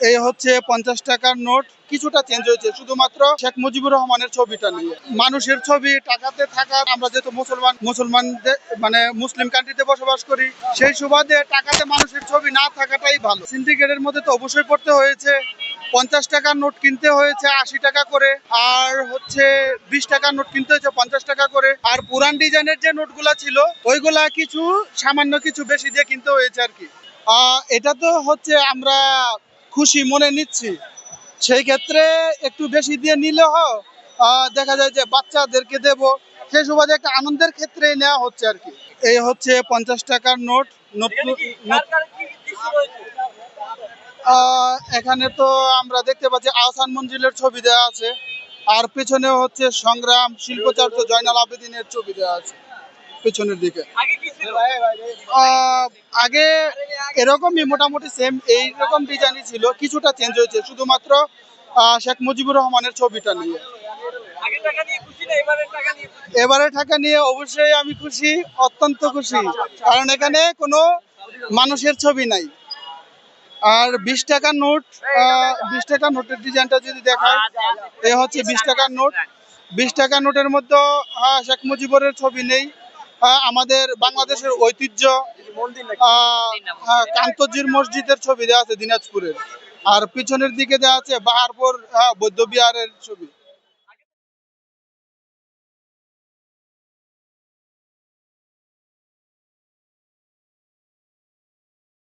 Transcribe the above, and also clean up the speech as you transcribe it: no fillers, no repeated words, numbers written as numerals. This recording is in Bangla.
এই হচ্ছে 50 টাকার নোট, কিছুটা চেঞ্জ হয়েছে শুধুমাত্র শেখ মুজিবুর রহমানের ছবিটা নিয়ে। মানুষের ছবি টাকাতে থাকা, আমরা যেহেতু মুসলমানদের মানে মুসলিম কান্ট্রিতে বসবাস করি, সেই সুবাদে টাকাতে মানুষের ছবি না থাকাটাই ভালো। সিন্ডিকেটের মধ্যে তো অবশ্যই পড়তে হয়েছে। 50 টাকার নোট কিনতে হয়েছে 80 টাকা করে, আর হচ্ছে 20 টাকার নোট কিনতে হয়েছে 50 টাকা করে, আর পুরান ডিজাইনের যে নোটগুলা ছিল ওইগুলা কিছু সামান্য কিছু বেশি দিয়ে কিনতে হয়েছে আর কি। এটা তো হচ্ছে আমরা খুশি মনে নিচ্ছি, সেই ক্ষেত্রে একটু বেশি দিয়ে নিলেও দেখা যায় যে বাচ্চাদেরকে দেব, সেই সুবাদে একটা আনন্দের ক্ষেত্রে নেওয়া হচ্ছে আর কি। এই হচ্ছে 50 টাকার নোট। এখানে তো আমরা দেখতে পাচ্ছি আহসান মঞ্জিলের ছবি দেওয়া আছে, আর পেছনে হচ্ছে সংগ্রাম শিল্পচার্য জয়নাল আবেদিনের ছবি দেওয়া আছে পেছনের দিকে। আগে এরকমই মোটামুটি সেম এইরকম ডিজাইনই ছিল, কিছুটা চেঞ্জ হয়েছে শুধুমাত্র শেখ মুজিবুর রহমানের ছবিটা নিয়ে। এবারে টাকা নিয়ে অবশ্যই আমি খুশি, অত্যন্ত খুশি, কারণ এখানে কোনো মানুষের ছবি নাই। আর 20 টাকার নোট, 20 টাকার নোটের ডিজাইনটা যদি দেখায়, এ হচ্ছে 20 টাকার নোট। 20 টাকার নোটের মধ্যে শেখ মুজিবুরের ছবি নেই। আমাদের বাংলাদেশের ঐতিহ্য কান্তজির মসজিদের ছবি দেওয়া আছে দিনাজপুরের, আর পিছনের দিকে দেওয়া আছে বাহারপুর বৌদ্ধ বিহারের ছবি।